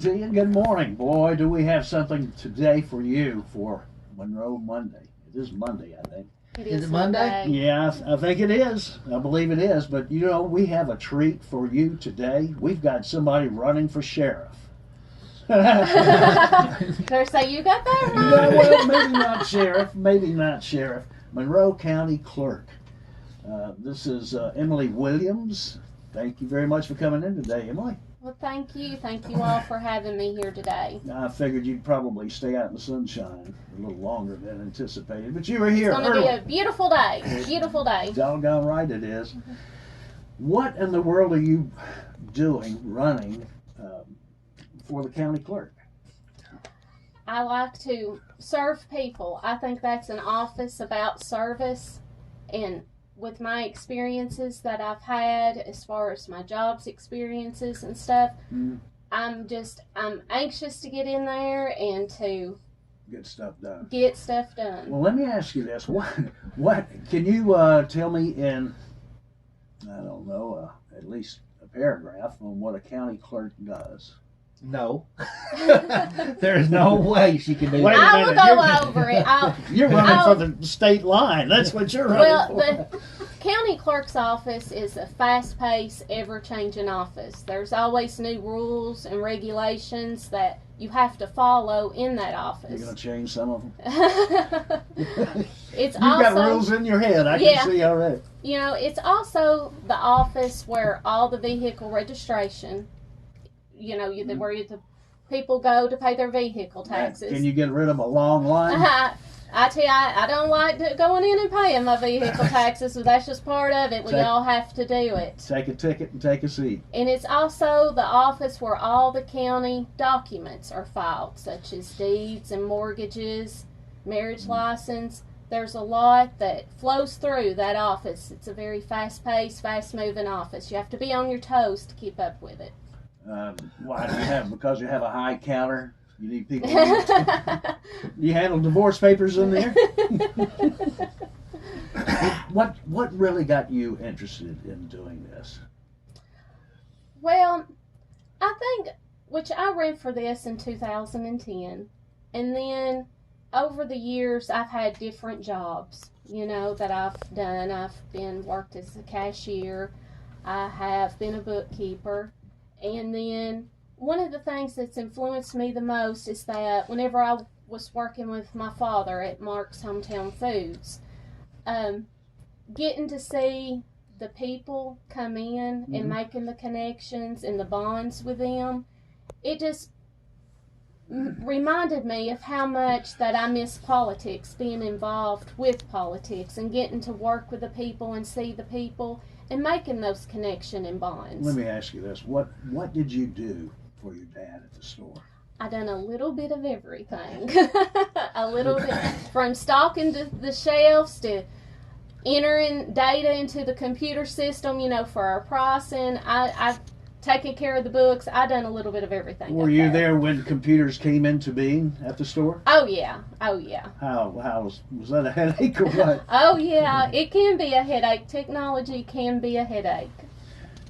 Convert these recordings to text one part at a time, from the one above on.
to you. Good morning. Boy, do we have something today for you for Monroe Monday. It is Monday, I think. Is it Monday? Yeah, I think it is. I believe it is. But you know, we have a treat for you today. We've got somebody running for sheriff. Better say you got that right. No, well, maybe not sheriff. Maybe not sheriff. Monroe County Clerk. This is Emily Williams. Thank you very much for coming in today, Emily. Well, thank you. Thank you all for having me here today. I figured you'd probably stay out in the sunshine a little longer than anticipated, but you were here It's going to early. be a beautiful day. Beautiful day. Doggone right it is. What in the world are you doing running for the county clerk? I like to serve people. I think that's an office about service, and with my experiences that I've had as far as my jobs experiences and stuff, I'm anxious to get in there and to Get stuff done. Well, let me ask you this. What can you tell me in, I don't know, at least a paragraph on what a county clerk does? No. There's no way she can do Wait a that. I will minute, go over it. You're running for the state line. That's what you're running Well, for. the county clerk's office is a fast-paced, ever-changing office. There's always new rules and regulations that you have to follow in that You're office. going to change some of them? It's You've also, got rules in your head. I Yeah. can see already. you know, it's also the office where all the vehicle registration, you know, where the people go to pay their vehicle taxes. Can you get rid of a long line? I tell you, I don't like going in and paying my vehicle taxes, so that's just part of it. We all have to do it. Take a ticket and take a seat. And it's also the office where all the county documents are filed, such as deeds and mortgages, marriage license. There's a lot that flows through that office. It's a very fast-paced, fast-moving office. You have to be on your toes to keep up with it. Why do you have? Because you have a high counter. You need people. You handle divorce papers in there. What really got you interested in doing this? Well, I think, which I ran for this in 2010, and then over the years I've had different jobs, you know, that I've done. I've worked as a cashier. I have been a bookkeeper, and then one of the things that's influenced me the most is that whenever I was working with my father at Mark's Hometown Foods, getting to see the people come in and making the connections and the bonds with them, it just reminded me of how much that I miss politics, being involved with politics and getting to work with the people and see the people and making those connection and bonds. Let me ask you this: what did you do for your dad at the store? I done a little bit of everything. A little bit, from stocking the shelves to entering data into the computer system, you know, for our pricing. I've taken care of the books. I done a little bit of everything. Were you there when computers came into being at the store? Oh yeah. How was that a headache or what? Oh yeah, it can be a headache. Technology can be a headache.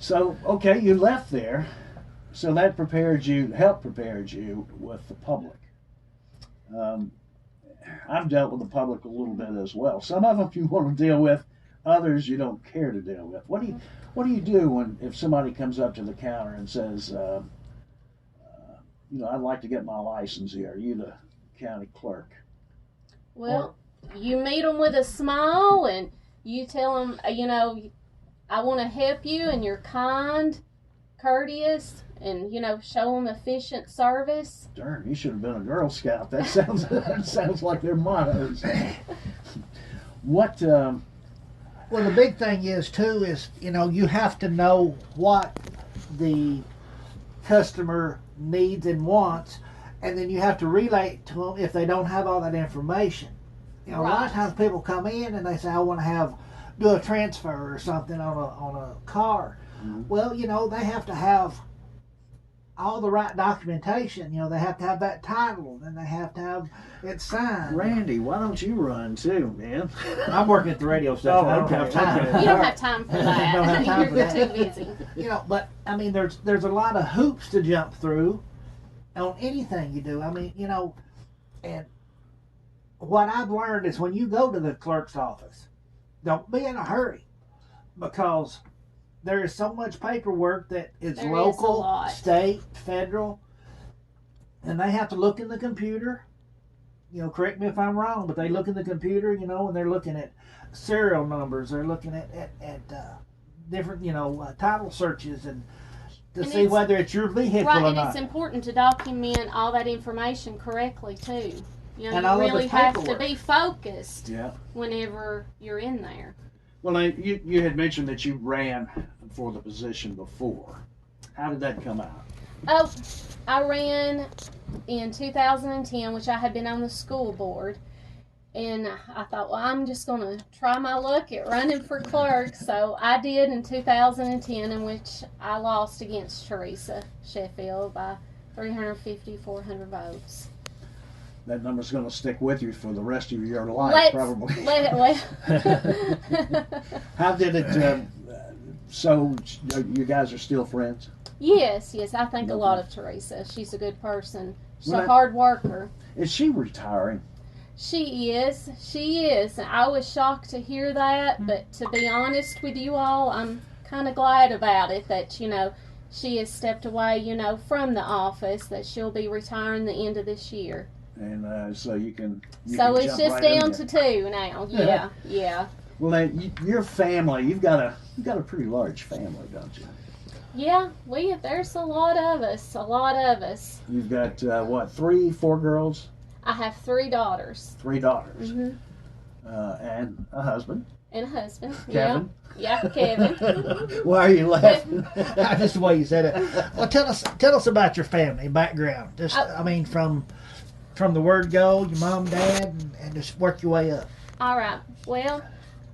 So okay, you left there. So that helped prepare you with the public. I've dealt with the public a little bit as well. Some of them you want to deal with, others you don't care to deal with. What do you do if somebody comes up to the counter and says, you know, I'd like to get my license here. Are you the county clerk? Well, you meet them with a smile and you tell them, you know, I want to help you, and you're kind, courteous, and, you know, show them efficient service. Darn, you should have been a Girl Scout. That sounds like their mottos. What? Well, the big thing is, too, is, you know, you have to know what the customer needs and wants, and then you have to relay it to them if they don't have all that information. You know, a lot of times people come in and they say, I want to do a transfer or something on a car. Well, you know, they have to have all the right documentation. You know, they have to have that title, and they have to have it signed. Randy, why don't you run too, man? I'm working at the radio station. Oh, I don't okay, have time. okay. You don't have time for that. Don't have time for You're that. too busy. You know, but I mean, there's a lot of hoops to jump through, on anything you do. I mean, and what I've learned is when you go to the clerk's office, don't be in a hurry, because there is so much paperwork that is There is a local, lot. state, federal, and they have to look in the computer. Correct me if I'm wrong, but they look in the computer, and they're looking at serial numbers. They're looking at different, title searches and to And see it's- whether it's your vehicle Right, or and not. it's important to document all that information correctly too. And all You of really it's have to paperwork. be focused Yeah. whenever you're in there. Well, now, you had mentioned that you ran for the position before. How did that come out? Oh, I ran in 2010, which I had been on the school board, and I thought, well, I'm just going to try my luck at running for clerk. So I did in 2010, in which I lost against Teresa Sheffield by 350, 400 votes. That number's going to stick with you for the rest of your life, probably. How did it? So you guys are still friends? Yes, I think a Okay. lot of Teresa. She's a good person. She's Well, a hard worker. Is she retiring? She is. I was shocked to hear that, but to be honest with you all, I'm kind of glad about it that, she has stepped away, from the office, that she'll be retiring the end of this year. And so you can. So can it's jump just right in down there. to 2 now. Yeah. Well, now, your family, you've got a pretty large family, don't you? Yeah, there's a lot of us. You've got what, 3, 4 girls, I have 3 daughters. 3 daughters, hmm and a husband, And a husband. Kevin. Yeah, Kevin. Why are you laughing? Just the way you said it. Well, tell us about your family background. Just, Oh. I mean, from the word go, your mom, dad, and just work your way up. All right. Well,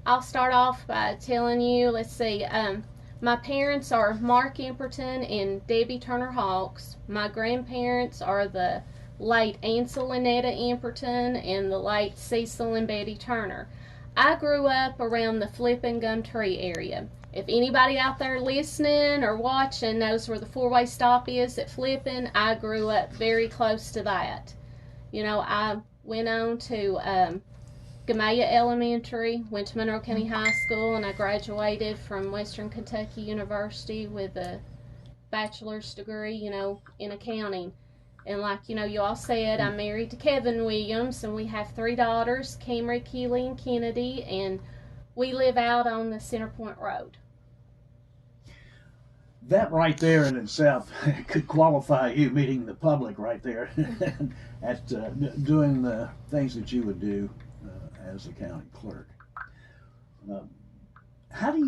I'll start off by telling you, let's see, my parents are Mark Imperton and Debbie Turner Hawks. My grandparents are the late Ansel and Netta Imperton and the late Cecil and Betty Turner. I grew up around the Flippin' Gumtree area. If anybody out there listening or watching knows where the 4-way stop is at Flippin', I grew up very close to that. I went on to Gamaya Elementary, went to Monroe County High School, and I graduated from Western Kentucky University with a bachelor's degree, in accounting. And like, you all said, I'm married to Kevin Williams, and we have 3 daughters, Camry, Keely, and Kennedy, and we live out on the Center Point Road. That right there in itself could qualify you meeting the public right there at doing the things that you would do as the county clerk. How do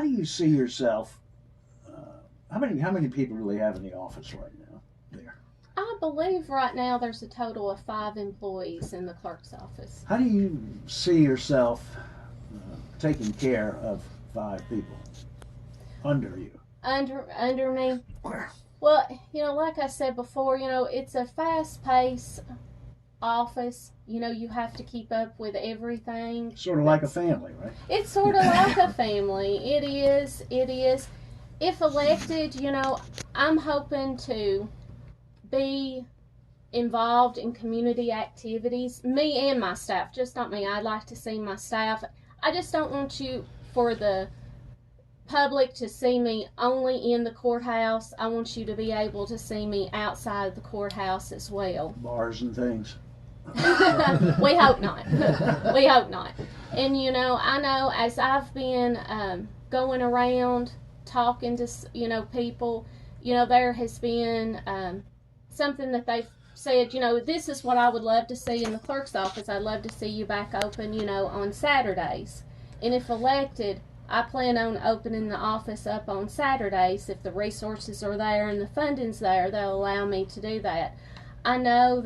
you see yourself? How many people do they have in the office right now? There. I believe right now there's a total of 5 employees in the clerk's office. How do you see yourself taking care of 5 people under you? Under me? Well, like I said before, it's a fast-paced office. You have to keep up with everything. Sort of like a family, right? It's sort of like a family. It is. If elected, I'm hoping to be involved in community activities. Me and my staff, just not me. I'd like to see my staff. I just don't want you for the public to see me only in the courthouse. I want you to be able to see me outside the courthouse as well. Bars and things. We hope not. We hope not. And I know as I've been going around talking to people, there has been something that they've said, this is what I would love to see in the clerk's office. I'd love to see you back open, on Saturdays. And if elected, I plan on opening the office up on Saturdays. If the resources are there and the funding's there, they'll allow me to do that. I know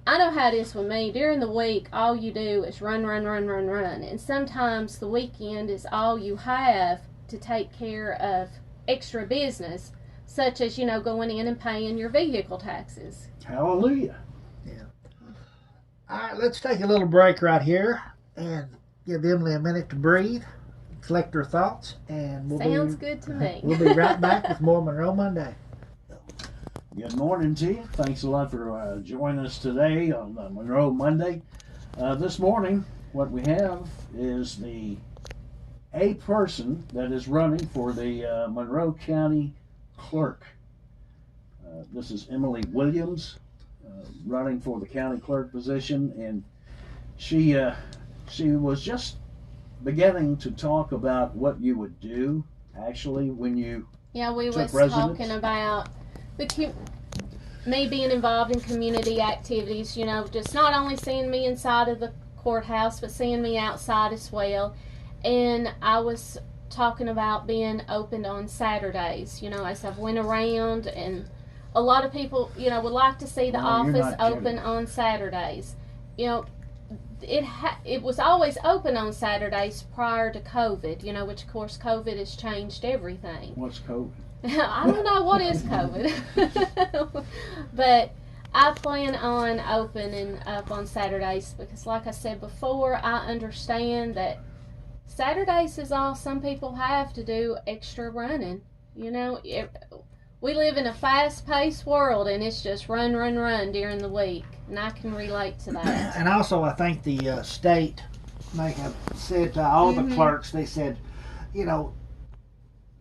how it is with me. During the week, all you do is run. And sometimes the weekend is all you have to take care of extra business, such as, going in and paying your vehicle taxes. Hallelujah. All right, let's take a little break right here and give Emily a minute to breathe, collect her thoughts, and Sounds good to me. We'll be right back with more Monroe Monday. Good morning to you. Thanks a lot for joining us today on Monroe Monday. This morning, what we have is a person that is running for the Monroe County Clerk. This is Emily Williams, running for the county clerk position, and she was just beginning to talk about what you would do actually when you we took was residence. talking about me being involved in community activities, just not only seeing me inside of the courthouse, but seeing me outside as well. And I was talking about being open on Saturdays, as I've went around, and a lot of people, would like to see the office open on Saturdays. It was always open on Saturdays prior to COVID, which of course COVID has changed everything. What's COVID? I don't know what is COVID, but I plan on opening up on Saturdays because, like I said before, I understand that Saturdays is all some people have to do extra running. We live in a fast-paced world, and it's just run during the week, and I can relate to that. And also, I think the state may have said to all the clerks, they said,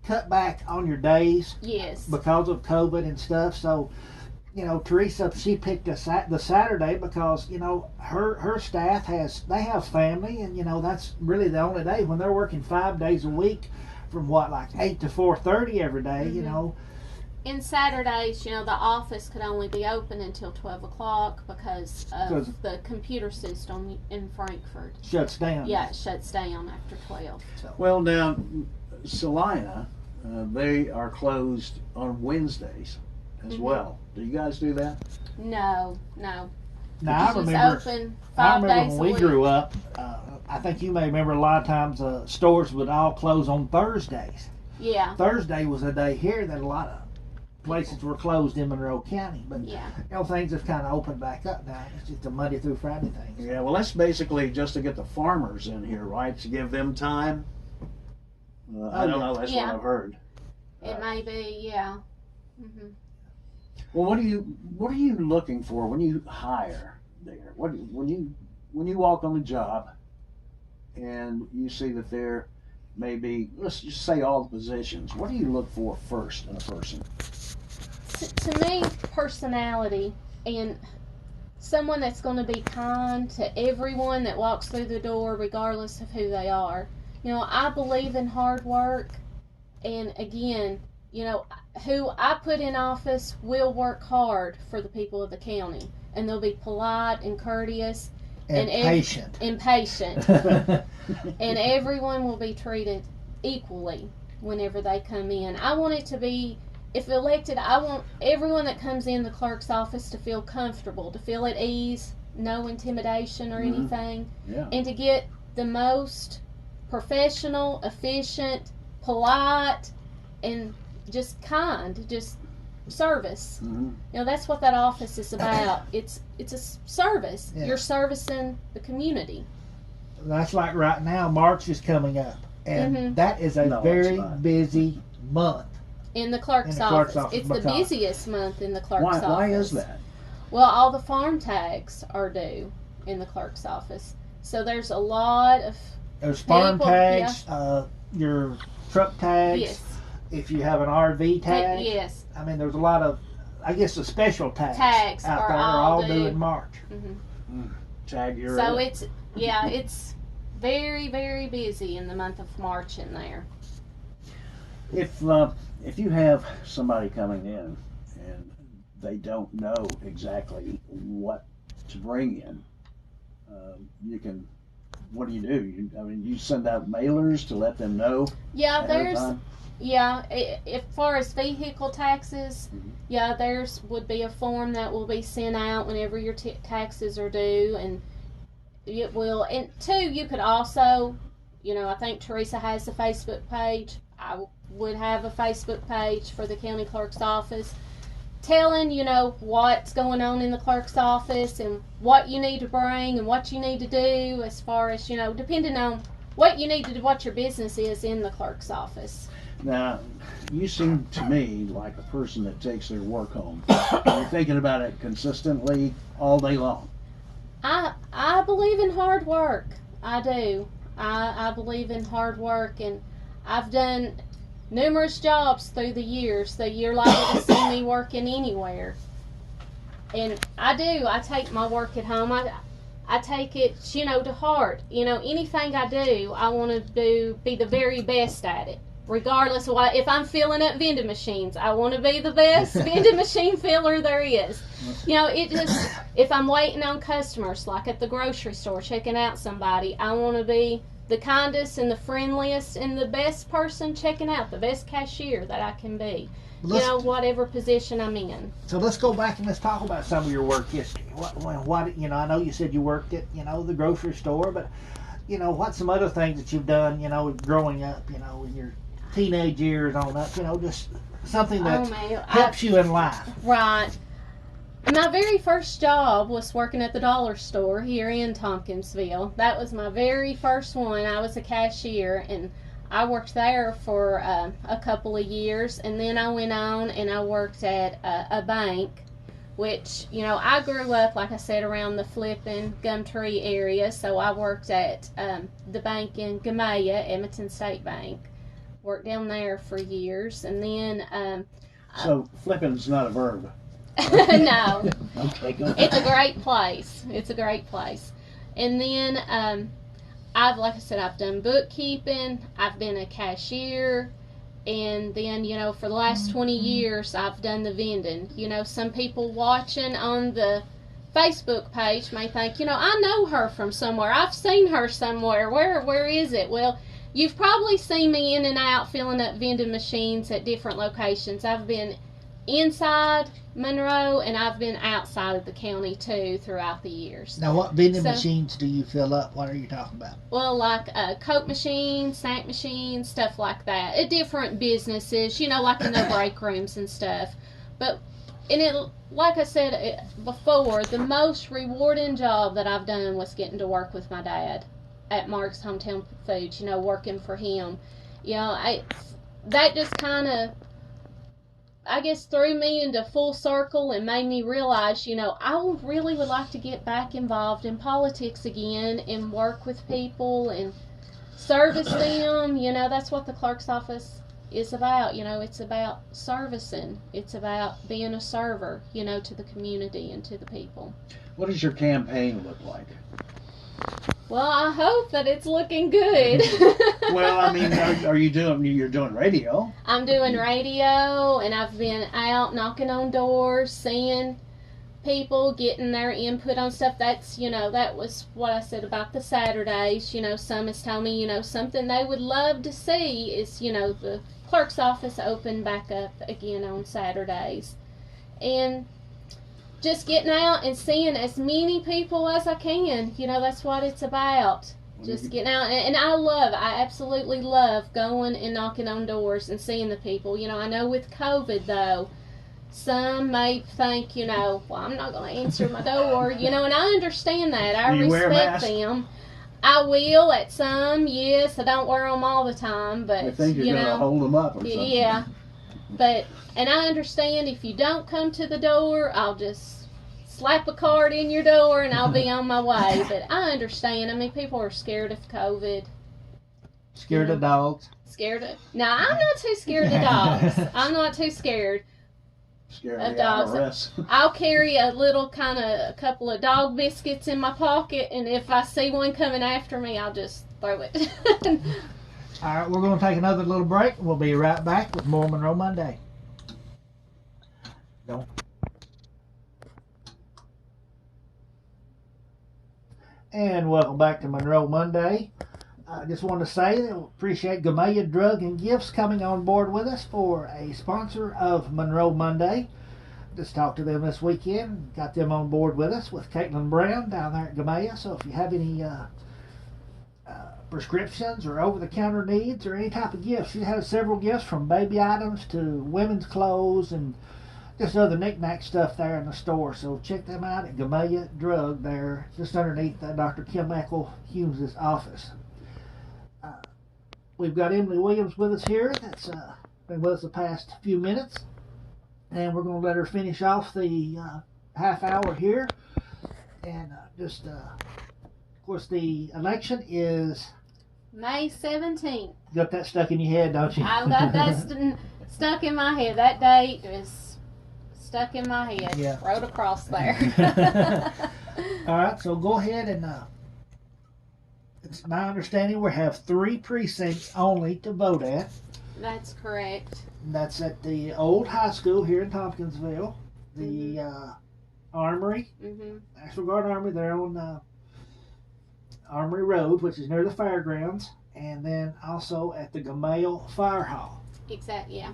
cut back on your days. Yes. Because of COVID and stuff. So, Teresa, she picked the Saturday because, her staff they have family, and, that's really the only day when they're working 5 days a week from 8 to 4:30 every day, In Saturdays, the office could only be open until 12 o'clock because of the computer system in Frankfurt. Shuts down. Yeah, it shuts down after 12. So. Well, now, Salina, they are closed on Wednesdays as well. Do you guys do that? No. Now, She's open 5 days when a we week. grew up, I think you may remember a lot of times stores would all close on Thursdays. Yeah. Thursday was a day here that a lot of places were closed in Monroe County, but things have kind of opened back up now. It's just a Monday through Friday thing. Yeah, well, that's basically just to get the farmers in here, right? To give them time. I don't know. That's what I've heard. It may be, yeah. Mm-hmm. Well, what are you looking for when you hire there? When you walk on the job and you see that there may be, let's just say, all the positions. What do you look for first in a person? To me, personality, and someone that's going to be kind to everyone that walks through the door, regardless of who they are. I believe in hard work, and again, who I put in office will work hard for the people of the county, and they'll be polite and courteous and patient. And everyone will be treated equally whenever they come in. I want it to be, if elected, I want everyone that comes in the clerk's office to feel comfortable, to feel at ease, no intimidation or anything, and to get the most professional, efficient, polite, and just kind, just service. That's what that office is about. It's a service. You're servicing the community. That's like right now, March is coming up, and that is a very busy month in the clerk's office. It's the busiest month in the clerk's office. Why is that? Well, all the farm tags are due in the clerk's office, so there's a lot of farm tags, your truck tags. Yes. If you have an RV tag, yes. I mean, there's a lot of, I guess, the special tags out there are all due in March. Tag your. So it's very, very busy in the month of March in there. If you have somebody coming in and they don't know exactly what to bring in, you can. What do? You send out mailers to let them know. Yeah, as far as vehicle taxes, there's would be a form that will be sent out whenever your taxes are due, and it will. And two, you could also, I think Teresa has a Facebook page. I would have a Facebook page for the county clerk's office, telling what's going on in the clerk's office and what you need to bring and what you need to do, as far as depending on what you need to do, what your business is in the clerk's office. Now, you seem to me like a person that takes their work home. You're thinking about it consistently all day long. I believe in hard work. I do. I believe in hard work, and I've done numerous jobs through the years, so you're liable to see me working anywhere. And I do. I take my work at home. I take it, to heart. Anything I do, I want to be the very best at it. Regardless of what, if I'm filling up vending machines, I want to be the best vending machine filler there is. If I'm waiting on customers, like at the grocery store, checking out somebody, I want to be the kindest and the friendliest and the best person checking out, the best cashier that I can be. Whatever position I'm in. So let's go back and let's talk about some of your work history. What I know you said you worked at, the grocery store, but, what's some other things that you've done, growing up, in your teenage years on up, just something that helps you in life. Right. My very first job was working at the dollar store here in Tompkinsville. That was my very first one. I was a cashier, and I worked there for a couple of years, and then I went on and I worked at a bank, which, I grew up, like I said, around the Flippin, Gumtree area, so I worked at the bank in Gamaya, Edmonton State Bank. Worked down there for years, and then... So, flipping's not a verb. No. Okay, go ahead. It's a great place. It's a great place. And then, like I said, I've done bookkeeping, I've been a cashier, and then, for the last 20 years, I've done the vending. Some people watching on the Facebook page may think, I know her from somewhere. I've seen her somewhere. Where is it? Well, you've probably seen me in and out filling up vending machines at different locations. I've been inside Monroe, and I've been outside of the county too throughout the years. Now, what vending machines do you fill up? What are you talking about? Well, like Coke machines, snack machines, stuff like that. At different businesses, like in the break rooms and stuff. But like I said before, the most rewarding job that I've done was getting to work with my dad at Mark's Hometown Foods, working for him. That just kind of, I guess, threw me into full circle and made me realize, I really would like to get back involved in politics again and work with people and service them. That's what the clerk's office is about. It's about servicing. It's about being a server, to the community and to the people. What does your campaign look like? Well, I hope that it's looking good. Well, I mean, you're doing radio? I'm doing radio, and I've been out knocking on doors, seeing people, getting their input on stuff. That's, that was what I said about the Saturdays. Some has told me, something they would love to see is, the clerk's office open back up again on Saturdays. And just getting out and seeing as many people as I can. That's what it's about. Just getting out. And I absolutely love going and knocking on doors and seeing the people. I know with COVID, though, some may think, well, I'm not going to answer my door, and I understand that. I respect them. I will at some, yes. I don't wear them all the time, but, I think you're going to hold them up or something. Yeah. And I understand if you don't come to the door, I'll just slap a card in your door and I'll be on my way. But I understand. I mean, people are scared of COVID. Scared of dogs? No, I'm not too scared of dogs. I'm not too scared of dogs. I'll carry a couple of dog biscuits in my pocket, and if I see one coming after me, I'll just throw it. All right, we're going to take another little break. We'll be right back with more Monroe Monday. Don't. And welcome back to Monroe Monday. I just want to say that we appreciate Gamaya Drug and Gifts coming on board with us for a sponsor of Monroe Monday. Just talked to them this weekend. Got them on board with us with Caitlin Brown down there at Gamaya. So if you have any prescriptions or over-the-counter needs or any type of gifts. She has several gifts from baby items to women's clothes and just other knick-knack stuff there in the store. So check them out at Gamaya Drug there, just underneath Dr. Kim Eckel Humes' office. we've got Emily Williams with us here. That's been with us the past few minutes, and we're going to let her finish off the half hour here. And of course, the election is May 17th. You got that stuck in your head, don't you? I got that stuck in my head. That date is stuck in my head. Yeah. Wrote across there. All right, so go ahead and it's my understanding we have 3 precincts only to vote at. That's correct. And that's at the old high school here in Tompkinsville, the Armory, National Guard Armory, there on Armory Road, which is near the fairgrounds, and then also at the Gamale Fire Hall. Exactly, yeah.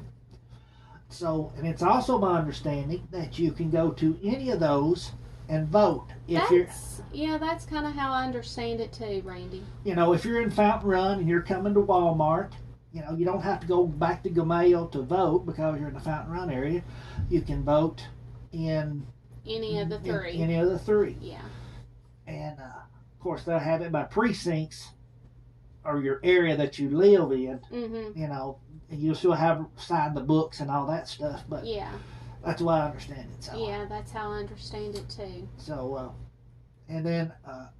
So, and it's also my understanding that you can go to any of those and vote. That's kind of how I understand it too, Randy. You know, if you're in Fountain Run and you're coming to Walmart, you know, you don't have to go back to Gamale to vote because you're in the Fountain Run area. You can vote in any of the 3. Any of the 3. Yeah. And of course, they'll have it by precincts or your area that you live in. You know, and you'll still have signed the books and all that stuff. But yeah, that's the way I understand it. So yeah, that's how I understand it too. So, and then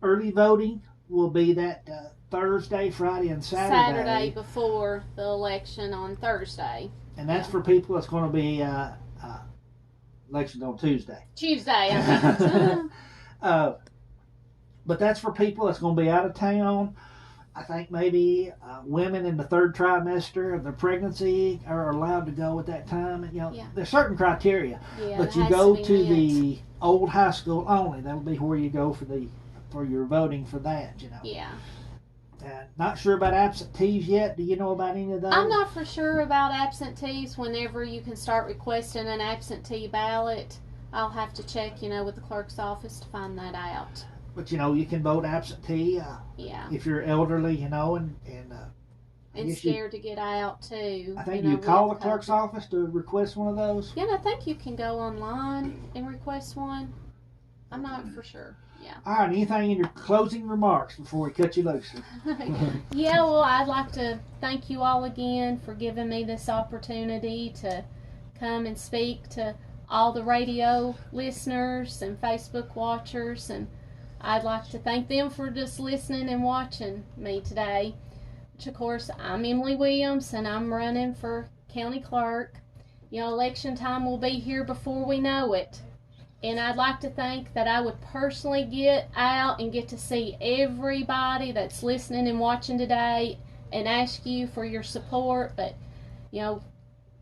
early voting will be that Thursday, Friday, and Saturday. Saturday before the election on Thursday. And that's for people that's going to be elections on Tuesday. Tuesday, I mean. But that's for people that's going to be out of town. I think maybe women in the 3rd trimester of their pregnancy are allowed to go at that time. And, you know, there's certain criteria. Yeah, but you go to the old high school only. That'll be where you go for your voting for that, you know. Yeah. Not sure about absentees yet. Do you know about any of those? I'm not for sure about absentees. Whenever you can start requesting an absentee ballot, I'll have to check, you know, with the clerk's office to find that out. But, you know, you can vote absentee if you're elderly, you know, and scared to get out, too. I think you call the clerk's office to request one of those. Yeah, and I think you can go online and request one. I'm not for sure. Yeah. All right, anything in your closing remarks before we cut you loose? Yeah, well, I'd like to thank you all again for giving me this opportunity to come and speak to all the radio listeners and Facebook watchers, and I'd like to thank them for just listening and watching me today. Which, of course, I'm Emily Williams, and I'm running for county clerk. You know, election time will be here before we know it. And I'd like to think that I would personally get out and get to see everybody that's listening and watching today and ask you for your support. But, you know,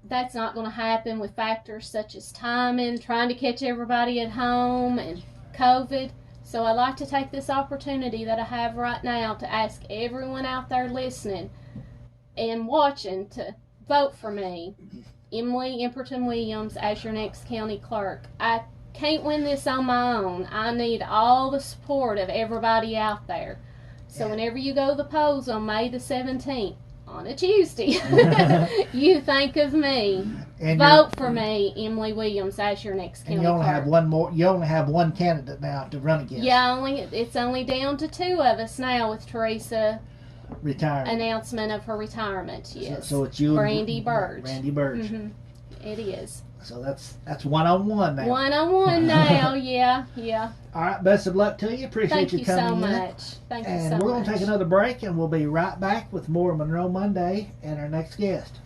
that's not going to happen with factors such as timing, trying to catch everybody at home, and COVID. So I'd like to take this opportunity that I have right now to ask everyone out there listening and watching to vote for me, Emily Imperton Williams, as your next county clerk. I can't win this on my own. I need all the support of everybody out there. So whenever you go to the polls on May the 17th, on a Tuesday, you think of me. And vote for me, Emily Williams, as your next county clerk. And you only have one more. You only have one candidate now to run against. Yeah, it's only down to 2 of us now with Teresa announcement of her retirement. Yes. So it's you, Brandy Birch. Brandy Birch. It is. So that's 1-on-1 now. 1-on-1 now. Yeah. All right. Best of luck to you. Appreciate you coming in. Thank you so much. Thank you so much. And we're going to take another break, and we'll be right back with more Monroe Monday and our next guest.